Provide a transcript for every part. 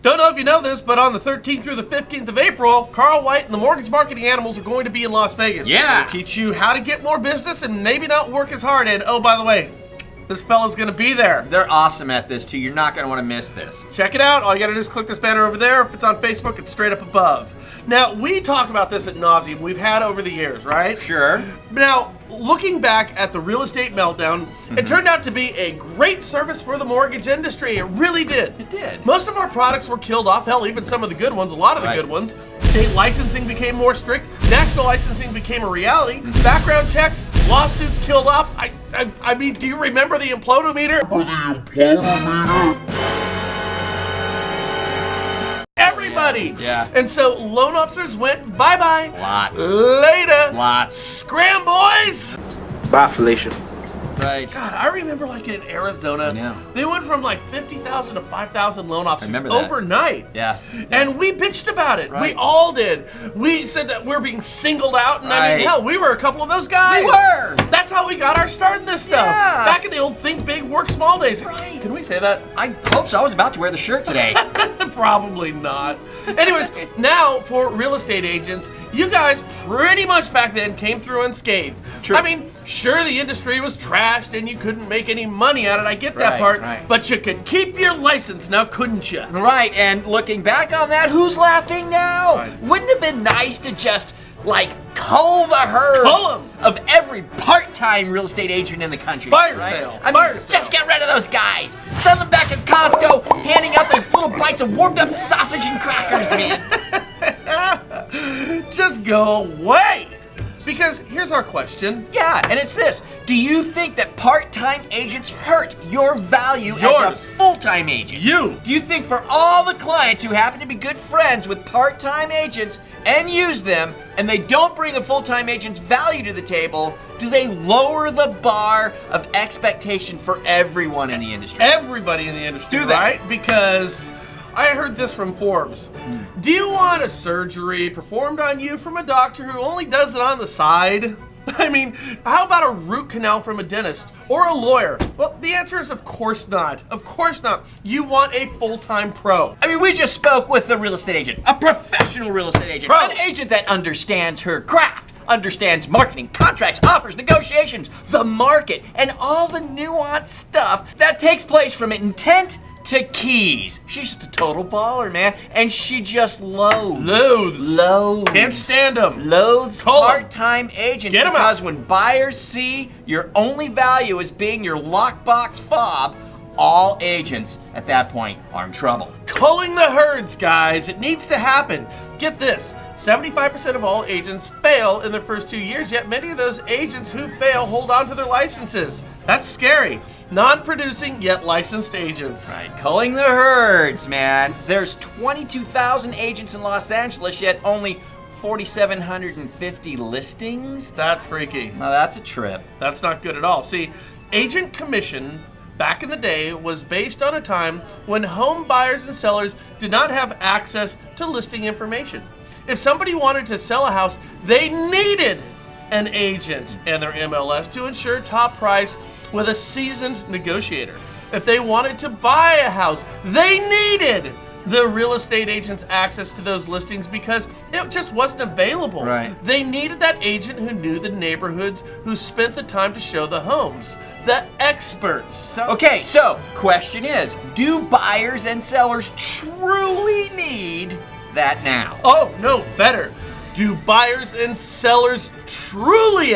Don't know if you know this, but on the 13th through the 15th of April, Carl White and the Mortgage Marketing Animals are going to be in Las Vegas. Yeah. They teach you how to get more business and maybe not work as hard. And oh, by the way, this fella's going to be there. They're awesome at this, too. You're not going to want to miss this. Check it out. All you got to do is click this banner over there. If it's on Facebook, it's straight up above. Now, we talk about this at nauseum. We've had over the years, right? Sure. Now, looking back at the real estate meltdown, it turned out to be a great service for the mortgage industry. It really did. It did. Most of our products were killed off. Hell, even some of the good ones, a lot of the good ones. State licensing became more strict. National licensing became a reality. Background checks, lawsuits killed off. I mean, do you remember the implodometer? Everybody. Yeah. And so loan officers went bye-bye. Lots. Later. Lots. Scram, boys. Bye, Felicia. Right. God, I remember like in Arizona, I know. they went from like 50,000 to 5,000 loan officers remember that. overnight. Yeah. And we bitched about it. Right. We all did. We said that we're being singled out, and I mean, Right. hell, we were a couple of those guys. We were. That's how we got our start in this stuff. Yeah. Back in the old Think Big, Work Small days. Right. Can we say that? I hope so. I was about to wear the shirt today. Probably not. Anyways, now for real estate agents, you guys pretty much back then came through unscathed. True. I mean, sure, the industry was trashed and you couldn't make any money at it. I get that Right, part. right. But you could keep your license now, couldn't you? Right, and looking back on that, who's laughing now? Right. Wouldn't it have been nice to just, like, cull the herd Cull 'em. of every part-time real estate agent in the country? Fire right? sale. I mean, Fire just sale. get rid of those guys. Send them back at Costco, handing out those little bites of warmed-up sausage and crackers, man. Just go away. Because here's our question. Yeah, and it's this. Do you think that part-time agents hurt your value as Yours. a full-time agent? You. Do you think for all the clients who happen to be good friends with part-time agents and use them, and they don't bring a full-time agent's value to the table, do they lower the bar of expectation for everyone in the industry? Everybody in the industry, Do they? right? Because I heard this from Forbes. Do you want a surgery performed on you from a doctor who only does it on the side? I mean, how about a root canal from a dentist or a lawyer? Well, the answer is of course not. Of course not. You want a full-time pro. I mean, we just spoke with a real estate agent, a professional real estate agent, Pro. an agent that understands her craft, understands marketing, contracts, offers, negotiations, the market, and all the nuanced stuff that takes place from intent to keys. She's just a total baller, man, and she just loathes. Can't stand them. Loathes Call 'em. part-time agents Get 'em because out. when buyers see your only value as being your lockbox fob, all agents at that point are in trouble. Culling the herds, guys. It needs to happen. Get this. 75% of all agents fail in their first 2 years, yet many of those agents who fail hold on to their licenses. That's scary. Non-producing, yet licensed agents. Right, culling the herds, man. There's 22,000 agents in Los Angeles, yet only 4,750 listings. That's freaky. Now that's a trip. That's not good at all. See, agent commission back in the day was based on a time when home buyers and sellers did not have access to listing information. If somebody wanted to sell a house, they needed an agent and their MLS to ensure top price with a seasoned negotiator. If they wanted to buy a house, they needed the real estate agent's access to those listings because it just wasn't available. Right. They needed that agent who knew the neighborhoods, who spent the time to show the homes, the experts. Okay, so question is, do buyers and sellers truly need that now? Oh, no, better. Do buyers and sellers truly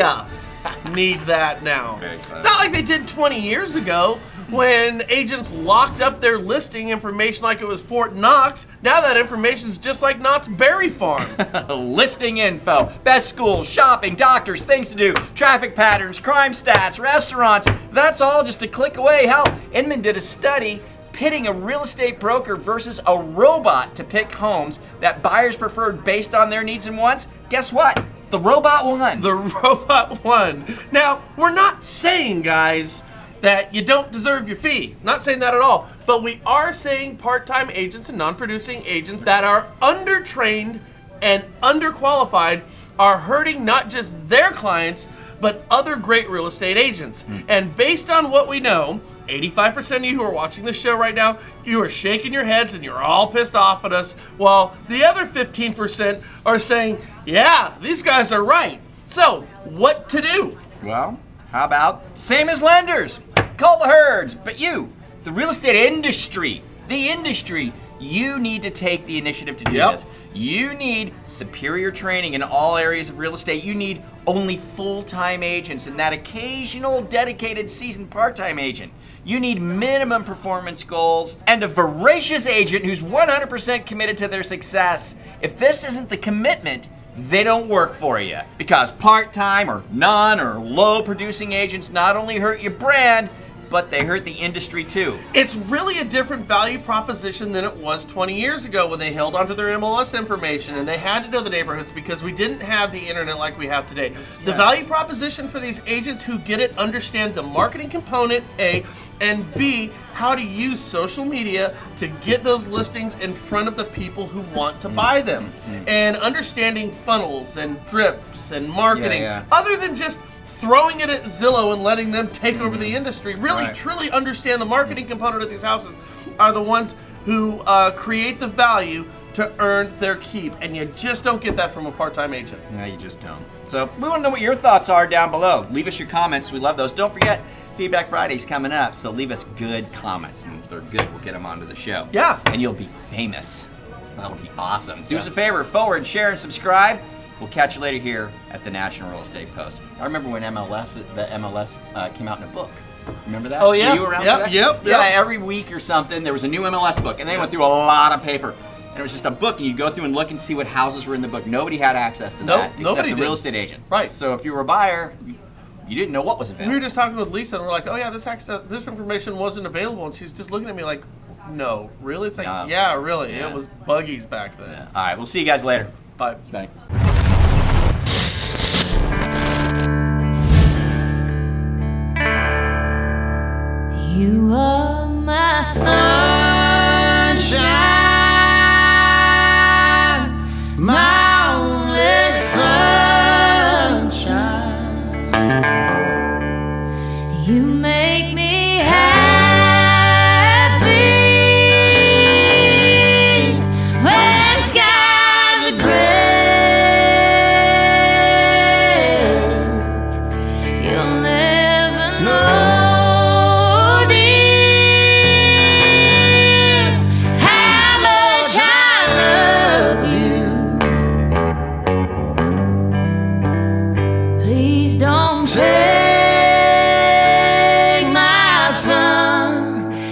need that now? Very clever. Not like they did 20 years ago when agents locked up their listing information like it was Fort Knox. Now that information's just like Knott's Berry Farm. Listing info, best schools, shopping, doctors, things to do, traffic patterns, crime stats, restaurants. That's all just a click away. Hell, Inman did a study pitting a real estate broker versus a robot to pick homes that buyers preferred based on their needs and wants. Guess what? The robot won. The robot won. Now, we're not saying, guys, that you don't deserve your fee. Not saying that at all. But we are saying part-time agents and non-producing agents that are undertrained and underqualified are hurting not just their clients, but other great real estate agents. And based on what we know, 85% of you who are watching this show right now, you are shaking your heads and you're all pissed off at us, while the other 15% are saying, yeah, these guys are right. So, what to do? Well, how about same as lenders? Call the herds, but you, the real estate industry, you need to take the initiative to do this. You need superior training in all areas of real estate. You need only full-time agents and that occasional dedicated seasoned part-time agent. You need minimum performance goals and a voracious agent who's 100% committed to their success. If this isn't the commitment, they don't work for you, because part-time or none or low producing agents not only hurt your brand, but they hurt the industry too. It's really a different value proposition than it was 20 years ago when they held onto their MLS information and they had to know the neighborhoods because we didn't have the internet like we have today. The value proposition for these agents who get it understand the marketing component, A, and B, how to use social media to get those listings in front of the people who want to buy them. And understanding funnels and drips and marketing, other than just throwing it at Zillow and letting them take over the industry. Really, truly understand the marketing component of these houses are the ones who create the value to earn their keep. And you just don't get that from a part-time agent. No, you just don't. So we want to know what your thoughts are down below. Leave us your comments. We love those. Don't forget, Feedback Friday's coming up, so leave us good comments. And if they're good, we'll get them onto the show. Yeah. And you'll be famous. That'll be awesome. Do us a favor, forward, share, and subscribe. We'll catch you later here at the National Real Estate Post. I remember when the MLS came out in a book. Remember that? Oh, yeah. Were you around for that? Yep. Yeah, every week or something, there was a new MLS book, and they went through a lot of paper. And it was just a book, and you'd go through and look and see what houses were in the book. Nobody had access to that except the real estate agent. Right. So if you were a buyer, you didn't know what was available. We were just talking with Lisa, and we're like, oh yeah, this information wasn't available. And she's just looking at me like, no, really? It's like, yeah, really. Yeah. It was buggies back then. Yeah. All right, we'll see you guys later. Bye. Bye. You are my sunshine, my only sunshine. You make me happy when skies are gray. You'll never know take my sunshine.